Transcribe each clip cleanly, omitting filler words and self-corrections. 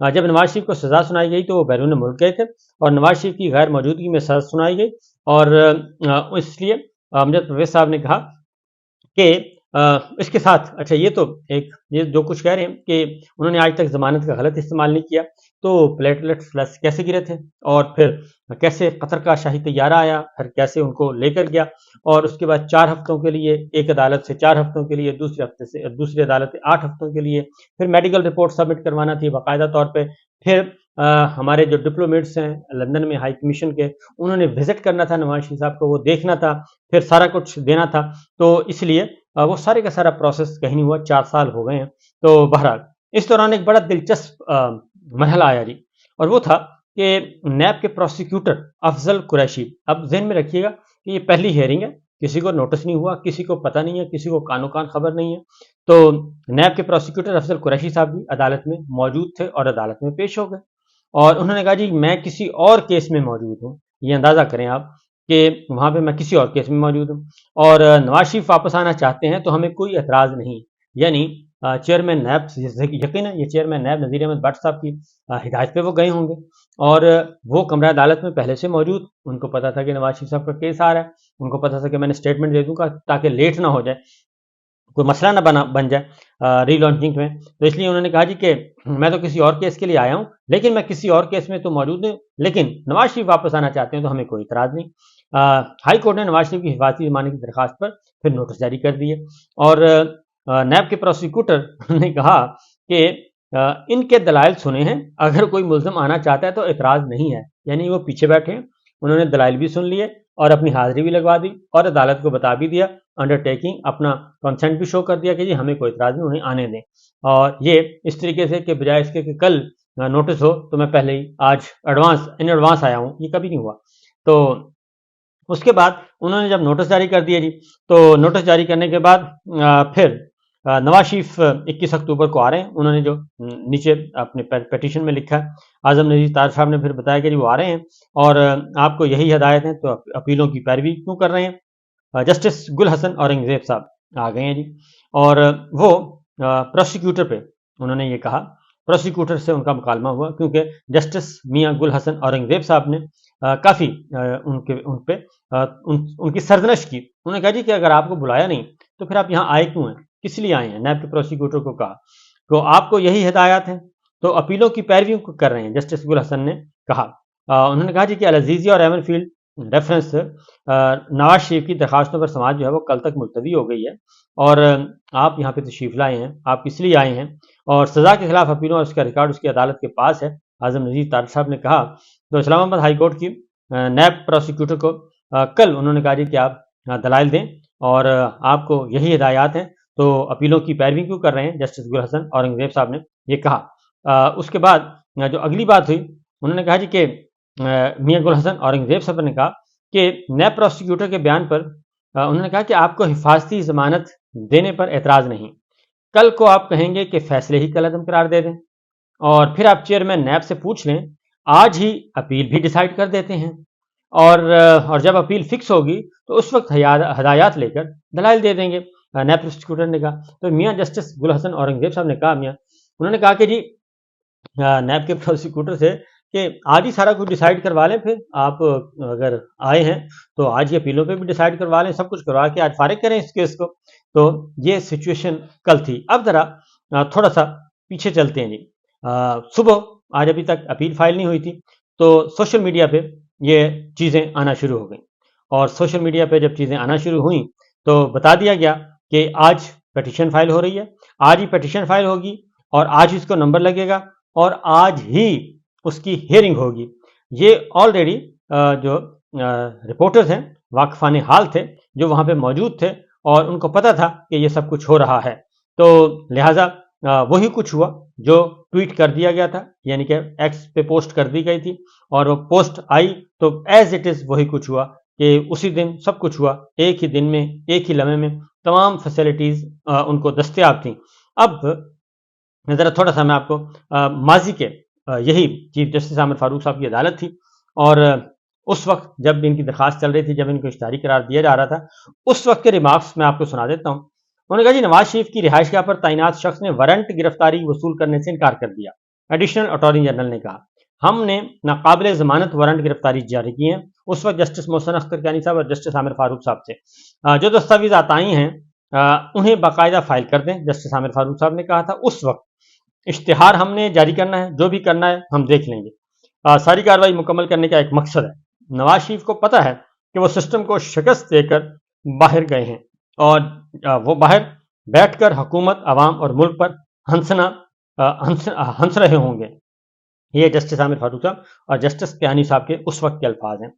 جب نواز شریف کو سزا سنائی گئی تو وہ بیرون ملک گئے تھے اور نواز شریف کی غیر موجودگی میں سزا سنائی گئی، اور اس لیے امجد پرویز صاحب نے کہا کہ اس کے ساتھ اچھا یہ جو کچھ کہہ رہے ہیں کہ انہوں نے آج تک ضمانت کا غلط استعمال نہیں کیا، تو پلیٹلیٹس کیسے گرے تھے، اور پھر کیسے قطر کا شاہی طیارہ آیا، پھر کیسے ان کو لے کر گیا، اور اس کے بعد 4 ہفتوں کے لیے ایک عدالت سے 4 ہفتوں کے لیے دوسری عدالت سے 8 ہفتوں کے لیے، پھر میڈیکل رپورٹ سبمٹ کروانا تھی باقاعدہ طور پہ، پھر ہمارے جو ڈپلومیٹس ہیں لندن میں ہائی کمیشن کے، انہوں نے وزٹ کرنا تھا نواز شریف صاحب کو، وہ دیکھنا تھا، پھر سارا کچھ دینا تھا، تو اس لیے وہ سارے کا سارا پروسیس کہیں نہیں ہوا، 4 سال ہو گئے ہیں۔ تو بہرحال اس دوران ایک بڑا دلچسپ مرحلہ آیا جی، اور وہ تھا کہ نیب کے پروسیکیوٹر افضل قریشی، اب ذہن میں رکھیے گا کہ یہ پہلی ہیئرنگ ہے، کسی کو نوٹس نہیں ہوا، کسی کو پتہ نہیں ہے، کسی کو کانو کان خبر نہیں ہے، تو نیب کے پروسیکیوٹر افضل قریشی صاحب بھی عدالت میں موجود تھے اور عدالت میں پیش ہو گئے، اور انہوں نے کہا جی میں کسی اور کیس میں موجود ہوں، یہ اندازہ کریں آپ کہ وہاں پہ میں کسی اور کیس میں موجود ہوں، اور نواز شریف واپس آنا چاہتے ہیں تو ہمیں کوئی اعتراض نہیں، یعنی چیئرمین نیب، یقینا یہ چیئرمین نیب نذیر احمد بٹ صاحب کی ہدایت پہ وہ گئے ہوں گے، اور وہ کمرہ عدالت میں پہلے سے موجود، ان کو پتا تھا کہ نواز شریف صاحب کا کیس آ رہا ہے، ان کو پتا تھا کہ میں نے اسٹیٹمنٹ دے دوں گا تاکہ لیٹ نہ ہو جائے، کوئی مسئلہ نہ بن جائے ری لانچنگ میں، تو اس لیے انہوں نے کہا جی کہ میں تو کسی اور کیس کے لیے آیا ہوں، لیکن میں کسی اور کیس میں تو موجود ہوں، لیکن نواز شریف واپس آنا چاہتے ہیں تو ہمیں کوئی اعتراض نہیں۔ ہائی کورٹ نے نواز شریف کی حفاظتی ضمانت کی درخواست پر پھر نوٹس جاری کر دیے، اور نیب کے پروسیکیوٹر نے کہا کہ ان کے دلائل سنے ہیں، اگر کوئی ملزم آنا چاہتا ہے تو اعتراض نہیں ہے، یعنی وہ پیچھے بیٹھے ہیں، انہوں نے دلائل بھی سن لیے اور اپنی حاضری بھی لگوا دی، اور عدالت کو بتا بھی دیا، انڈر ٹیکنگ اپنا کنسنٹ بھی شو کر دیا کہ جی ہمیں کوئی اعتراض نہیں، انہیں آنے دیں، اور یہ اس طریقے سے کہ بجائے اس کے کہ کل نوٹس ہو تو میں پہلے ہی آج ان ایڈوانس آیا ہوں، یہ کبھی نہیں ہوا۔ تو اس کے بعد انہوں نے جب نوٹس جاری کر دیا جی، تو نوٹس جاری کرنے کے بعد پھر نواز شریف 21 اکتوبر کو آ رہے ہیں، انہوں نے جو نیچے اپنے پیٹیشن میں لکھا ہے، اعظم نذیر طاہر صاحب نے پھر بتایا کہ جی وہ آ رہے ہیں اور آپ کو یہی ہدایت ہے، تو اپیلوں کی پیروی کیوں کر رہے ہیں؟ جسٹس گل حسن اورنگزیب صاحب آ گئے ہیں جی، اور وہ پروسیکیوٹر پہ انہوں نے یہ کہا، پروسیکیوٹر سے ان کا مکالمہ ہوا، کیونکہ جسٹس میاں گل حسن اورنگزیب صاحب نے کافی ان کی سرزنش کی، انہوں نے کہا جی کہ اگر آپ کو بلایا نہیں تو پھر آپ یہاں آئے کیوں ہیں، کس لیے آئے ہیں؟ نیب کے پروسیکیوٹر کو کہا تو آپ کو یہی ہدایات ہیں تو اپیلوں کی پیروی کر رہے ہیں، جسٹس گل حسن نے کہا۔ انہوں نے کہا جی کہ العزیزیہ اور ایمن فیلڈ ریفرنس نواز شریف کی درخواستوں پر سماعت جو ہے وہ کل تک ملتوی ہو گئی ہے، اور آپ یہاں پہ تشریف لائے ہیں، آپ اس لیے آئے ہیں، اور سزا کے خلاف اپیلوں اور اس کا ریکارڈ اس کی عدالت کے پاس ہے، اعظم نذیر طاہر صاحب نے کہا۔ تو اسلام آباد ہائی کورٹ کی نیب پروسیکیوٹر کو کل انہوں نے کہا جی کہ آپ دلائل دیں اور آپ کو یہی ہدایات ہیں تو اپیلوں کی پیروی کیوں کر رہے ہیں، جسٹس گل حسن اورنگزیب صاحب نے یہ کہا۔ اس کے بعد جو اگلی بات ہوئی، انہوں نے کہا جی کہ میاں گل حسن اورنگزیب صاحب نے کہا کہ نیب پروسیکیوٹر کے بیان پر انہوں نے کہا کہ آپ کو حفاظتی ضمانت دینے پر اعتراض نہیں، کل کو آپ کہیں گے کہ فیصلے ہی کل عدم قرار دے دیں، اور پھر آپ چیئرمین نیب سے پوچھ لیں، آج ہی اپیل بھی ڈیسائیڈ کر دیتے ہیں، اور جب اپیل فکس ہوگی تو اس وقت ہدایات لے کر دلائل دے دیں گے، نیب پروسیکیوٹر نے کہا۔ تو میاں جسٹس گل حسن اورنگزیب صاحب نے کہا، انہوں نے کہا کہ جی نیب کے پروسیکیوٹر سے کہ آج ہی سارا کچھ ڈیسائیڈ کروا لیں، پھر آپ اگر آئے ہیں تو آج ہی اپیلوں پہ بھی ڈیسائیڈ کروا لیں، سب کچھ کروا کے آج فارغ کریں اس کیس کو۔ تو یہ سچویشن کل تھی۔ اب ذرا تھوڑا سا پیچھے چلتے ہیں جی، صبح آج ابھی تک اپیل فائل نہیں ہوئی تھی، تو سوشل میڈیا پہ یہ چیزیں آنا شروع ہو گئیں، اور سوشل میڈیا پہ جب چیزیں آنا شروع ہوئیں تو بتا دیا گیا کہ آج پیٹیشن فائل ہو رہی ہے، آج ہی پیٹیشن فائل ہوگی، اور آج اس کو نمبر لگے گا، اور آج ہی اس کی ہیئرنگ ہوگی۔ یہ آلریڈی جو رپورٹرز ہیں، واقفان حال تھے جو وہاں پہ موجود تھے، اور ان کو پتا تھا کہ یہ سب کچھ ہو رہا ہے، تو لہٰذا وہی کچھ ہوا جو ٹویٹ کر دیا گیا تھا، یعنی کہ ایکس پہ پوسٹ کر دی گئی تھی، اور وہ پوسٹ آئی تو ایز اٹ از وہی کچھ ہوا کہ اسی دن سب کچھ ہوا، ایک ہی دن میں، ایک ہی لمحے میں تمام فیسلٹیز ان کو دستیاب تھیں۔ اب ذرا تھوڑا سا میں آپ کو ماضی کے یہی چیف جسٹس عامر فاروق صاحب کی عدالت تھی، اور اس وقت جب ان کی درخواست چل رہی تھی، جب ان کو اشتہاری قرار دیا جا رہا تھا، اس وقت کے ریمارکس میں آپ کو سنا دیتا ہوں۔ انہوں نے کہا جی نواز شریف کی رہائش گاہ پر تعینات شخص نے وارنٹ گرفتاری وصول کرنے سے انکار کر دیا، ایڈیشنل اٹارنی جنرل نے کہا ہم نے ناقابل ضمانت وارنٹ گرفتاری جاری کی ہیں. اس وقت جسٹس محسن اختر کیانی صاحب اور جسٹس عامر فاروق صاحب سے جو دستاویزات آئی ہیں انہیں باقاعدہ فائل کر دیں. جسٹس عامر فاروق صاحب نے کہا تھا اس وقت اشتہار ہم نے جاری کرنا ہے, جو بھی کرنا ہے ہم دیکھ لیں گے, ساری کارروائی مکمل کرنے کا ایک مقصد ہے. نواز شریف کو پتہ ہے کہ وہ سسٹم کو شکست دے کر باہر گئے ہیں اور وہ باہر بیٹھ کر حکومت, عوام اور ملک پر ہنس رہے ہوں گے. یہ جسٹس عامر فاروق صاحب اور جسٹس کیانی صاحب کے اس وقت کے الفاظ ہیں.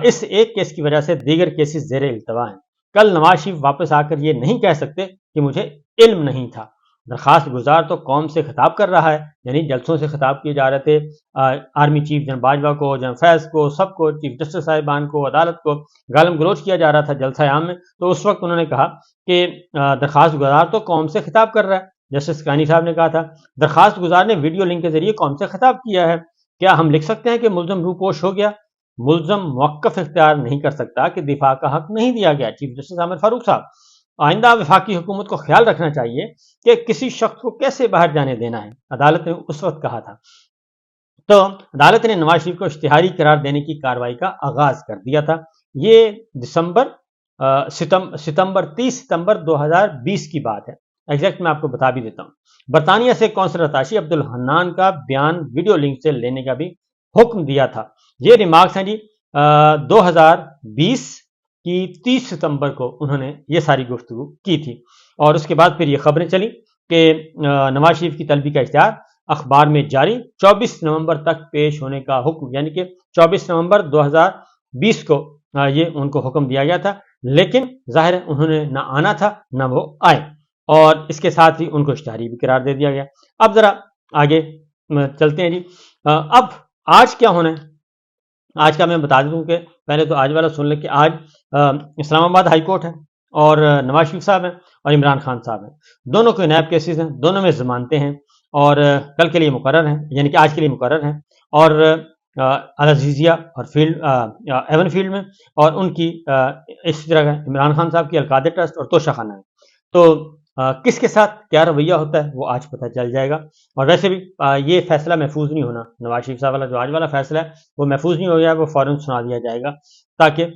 اس ایک کیس کی وجہ سے دیگر کیسز زیر التوا ہیں. کل نواز شریف واپس آ کر یہ نہیں کہہ سکتے کہ مجھے علم نہیں تھا. درخواست گزار تو قوم سے خطاب کر رہا ہے, یعنی جلسوں سے خطاب کیے جا رہے تھے, آرمی چیف جنرل باجوہ کو, جنرل فیض کو, سب کو, چیف جسٹس صاحبان کو, عدالت کو گالم گلوچ کیا جا رہا تھا جلسہ عام میں. تو اس وقت انہوں نے کہا کہ درخواست گزار تو قوم سے خطاب کر رہا ہے. جسٹس کانی صاحب نے کہا تھا درخواست گزار نے ویڈیو لنک کے ذریعے قوم سے خطاب کیا ہے, کیا ہم لکھ سکتے ہیں کہ ملزم روپوش ہو گیا؟ ملزم موقف اختیار نہیں کر سکتا کہ دفاع کا حق نہیں دیا گیا. چیف جسٹس عامر فاروق صاحب, آئندہ وفاقی حکومت کو خیال رکھنا چاہیے کہ کسی شخص کو کیسے باہر جانے دینا ہے, عدالت نے اس وقت کہا تھا. تو عدالت نے نواز شریف کو اشتہاری قرار دینے کی کارروائی کا آغاز کر دیا تھا. یہ ستمبر 30 ستمبر 2020 کی بات ہے. ایگزیکٹ میں آپ کو بتا بھی دیتا ہوں. برطانیہ سے قونصل اتاشی عبد الحنان کا بیان ویڈیو لنک سے لینے کا بھی حکم دیا تھا. یہ ریمارکس ہیں جی 2020 کی 30 ستمبر کو انہوں نے یہ ساری گفتگو کی تھی. اور اس کے بعد پھر یہ خبریں چلی کہ نواز شریف کی طلبی کا اشتہار اخبار میں جاری 24 نومبر تک پیش ہونے کا حکم, یعنی کہ 24 نومبر 2020 کو یہ ان کو حکم دیا گیا تھا. لیکن ظاہر ہے انہوں نے نہ آنا تھا نہ وہ آئے, اور اس کے ساتھ ہی ان کو اشتہاری بھی قرار دے دیا گیا. اب ذرا آگے چلتے ہیں جی. اب آج کیا ہونا ہے, آج کا میں بتا دوں کہ پہلے تو آج والا سن لیں کہ آج اسلام آباد ہائی کورٹ ہے اور نواز شریف صاحب ہیں اور عمران خان صاحب ہیں. دونوں کے نیب کیسز ہیں, دونوں میں ضمانتیں ہیں اور کل کے لیے مقرر ہیں, یعنی کہ آج کے لیے مقرر ہیں. اور العزیزیہ اور ایون فیلڈ میں, اور ان کی اسی طرح عمران خان صاحب کی القادر ٹرسٹ اور توشہ خانہ ہے. تو کس کے ساتھ کیا رویہ ہوتا ہے وہ آج پتہ چل جائے گا. اور ویسے بھی یہ فیصلہ محفوظ نہیں ہونا, نواز شریف صاحب والا جو آج والا فیصلہ ہے وہ محفوظ نہیں ہو گیا, وہ فوراً سنا دیا جائے گا تاکہ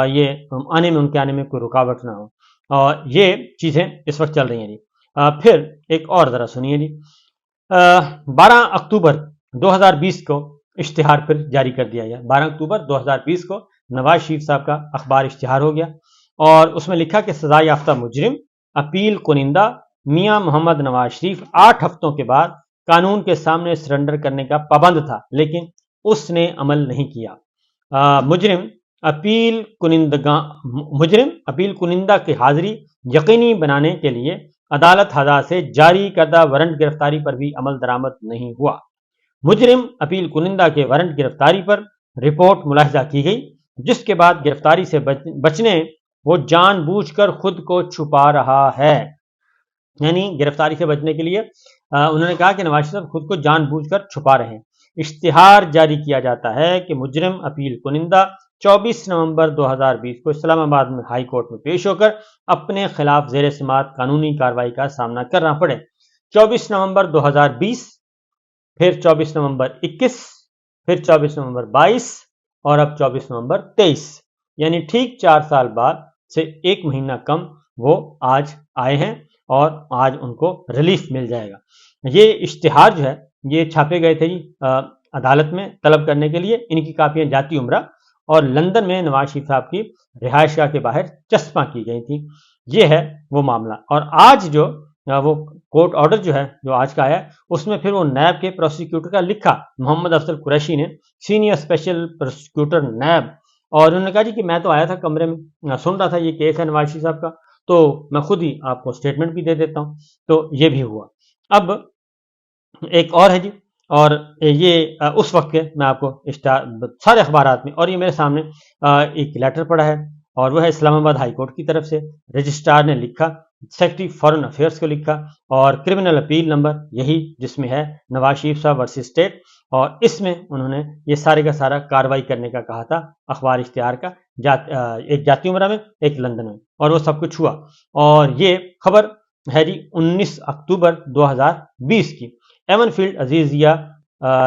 یہ آنے میں ان کے آنے میں کوئی رکاوٹ نہ ہو. اور یہ چیزیں اس وقت چل رہی ہیں جی. پھر ایک اور ذرا سنیے جی. 12 اکتوبر 2020 کو اشتہار پھر جاری کر دیا گیا. 12 اکتوبر 2020 کو نواز شریف صاحب کا اخبار اشتہار ہو گیا اور اس میں لکھا کہ سزا یافتہ مجرم اپیل کنندہ میاں محمد نواز شریف 8 ہفتوں کے بعد قانون کے سامنے سرنڈر کرنے کا پابند تھا, لیکن اس نے عمل نہیں کیا. مجرم اپیل کنندہ کی حاضری یقینی بنانے کے لیے عدالت ہزا سے جاری کردہ وارنٹ گرفتاری پر بھی عمل درآمد نہیں ہوا. مجرم اپیل کنندہ کے وارنٹ گرفتاری پر رپورٹ ملاحظہ کی گئی, جس کے بعد گرفتاری سے بچنے وہ جان بوجھ کر خود کو چھپا رہا ہے. یعنی گرفتاری سے بچنے کے لیے انہوں نے کہا کہ نواز صاحب خود کو جان بوجھ کر چھپا رہے ہیں. اشتہار جاری کیا جاتا ہے کہ مجرم اپیل کنندہ 24 نومبر 2020 کو اسلام آباد میں ہائی کورٹ میں پیش ہو کر اپنے خلاف زیر سماعت قانونی کارروائی کا سامنا کرنا پڑے. 24 نومبر 2020, پھر 24 نومبر 21, پھر 24 نومبر 22 اور اب 24 نومبر 23, یعنی ٹھیک 4 سال بعد سے 1 مہینہ کم وہ آج آئے ہیں اور آج ان کو ریلیف مل جائے گا. یہ اشتہار جو ہے یہ چھاپے گئے تھے جی عدالت میں طلب کرنے کے لیے. ان کی کاپیاں جاتی عمرہ اور لندن میں نواز شریف صاحب کی رہائش گاہ کے باہر چسپاں کی گئی تھی. یہ ہے وہ معاملہ. اور آج جو وہ کورٹ آرڈر جو ہے جو آج کا آیا, اس میں پھر وہ نیب کے پروسیکیوٹر کا لکھا محمد افضل قریشی نے, سینئر اسپیشل پروسیکیوٹر نیب, اور انہوں نے کہا جی کہ میں تو آیا تھا کمرے میں, سن رہا تھا یہ کیس ہے نواز شریف صاحب کا, تو میں خود ہی آپ کو اسٹیٹمنٹ بھی دے دیتا ہوں. تو یہ بھی ہوا. اب ایک اور ہے جی, اور یہ اس وقت کے میں آپ کو سارے اخبارات میں, اور یہ میرے سامنے ایک لیٹر پڑا ہے اور وہ ہے اسلام آباد ہائی کورٹ کی طرف سے. رجسٹرار نے لکھا, سیکرٹری فارن افیئرس کو لکھا, اور کرمنل اپیل نمبر یہی جس میں ہے نواز شریف صاحب ورسز اسٹیٹ, اور اس میں انہوں نے یہ سارے کا سارا کارروائی کرنے کا کہا تھا اخبار اشتہار کا, ایک جاتی عمرہ میں ایک لندن میں, اور وہ سب کچھ ہوا. اور یہ خبر ہے جی 19 اکتوبر 2020 کی. ایون فیلڈ عزیز یا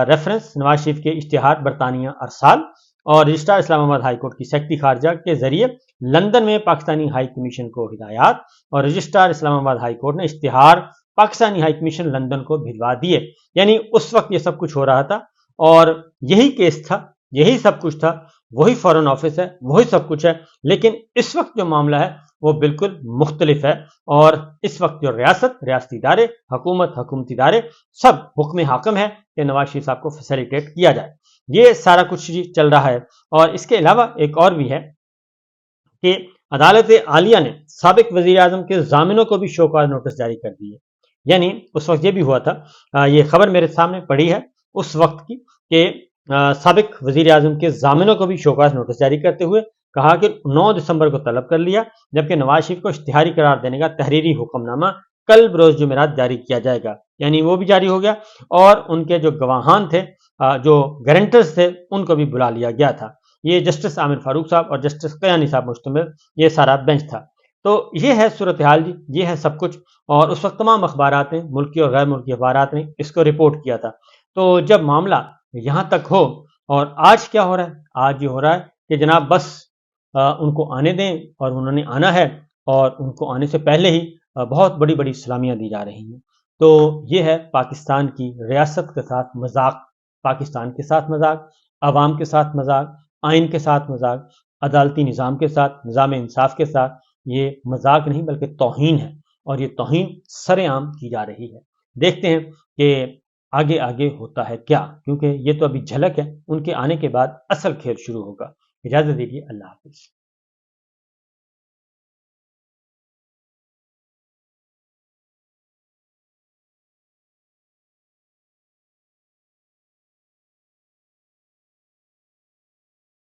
ریفرنس نواز شریف کے اشتہار برطانیہ ارسال اور رجسٹرار اسلام آباد ہائی کورٹ کی سیکرٹری خارجہ کے ذریعے لندن میں پاکستانی ہائی کمیشن کو ہدایات، اور رجسٹرار اسلام آباد ہائی کورٹ نے اشتہار پاکستانی ہائی کمیشن لندن کو بھجوا دیے۔ یعنی اس وقت یہ سب کچھ ہو رہا تھا اور یہی کیس تھا، یہی سب کچھ تھا، وہی فارن آفس ہے، وہی سب کچھ ہے، لیکن اس وقت جو معاملہ ہے وہ بالکل مختلف ہے، اور اس وقت جو ریاست، ریاستی ادارے، حکومت، حکومتی ادارے، سب حکم حاکم ہے کہ نواز شریف صاحب کو فیسیلیٹیٹ کیا جائے۔ یہ سارا کچھ چل رہا ہے، اور اس کے علاوہ ایک اور بھی ہے کہ عدالت عالیہ نے سابق وزیر اعظم کے ضامنوں کو بھی شو کاز نوٹس جاری کر دیے۔ یعنی اس وقت یہ بھی ہوا تھا، یہ خبر میرے سامنے پڑی ہے اس وقت کی، کہ سابق وزیر اعظم کے ضامنوں کو بھی شو کاز نوٹس جاری کرتے ہوئے کہا کہ 9 دسمبر کو طلب کر لیا، جبکہ نواز شریف کو اشتہاری قرار دینے کا تحریری حکم نامہ کل بروز جمعرات جاری کیا جائے گا۔ یعنی وہ بھی جاری ہو گیا، اور ان کے جو گواہان تھے، جو گارنٹرز تھے، ان کو بھی بلا لیا گیا تھا۔ یہ جسٹس عامر فاروق صاحب اور جسٹس قیانی صاحب مشتمل یہ سارا بینچ تھا۔ تو یہ ہے صورتحال جی، یہ ہے سب کچھ، اور اس وقت تمام اخبارات نے، ملکی اور غیر ملکی اخبارات نے اس کو رپورٹ کیا تھا۔ تو جب معاملہ یہاں تک ہو، اور آج کیا ہو رہا ہے؟ آج یہ ہو رہا ہے کہ جناب بس ان کو آنے دیں، اور انہوں نے آنا ہے، اور ان کو آنے سے پہلے ہی بہت بڑی بڑی سلامیاں دی جا رہی ہیں۔ تو یہ ہے پاکستان کی ریاست کے ساتھ مذاق، پاکستان کے ساتھ مذاق، عوام کے ساتھ مذاق، آئین کے ساتھ مذاق، عدالتی نظام کے ساتھ، نظام انصاف کے ساتھ۔ یہ مذاق نہیں بلکہ توہین ہے، اور یہ توہین سر عام کی جا رہی ہے۔ دیکھتے ہیں کہ آگے آگے ہوتا ہے کیا، کیونکہ یہ تو ابھی جھلک ہے، ان کے آنے کے بعد اصل کھیل شروع ہوگا۔ اجازت دیجیے، اللہ حافظ۔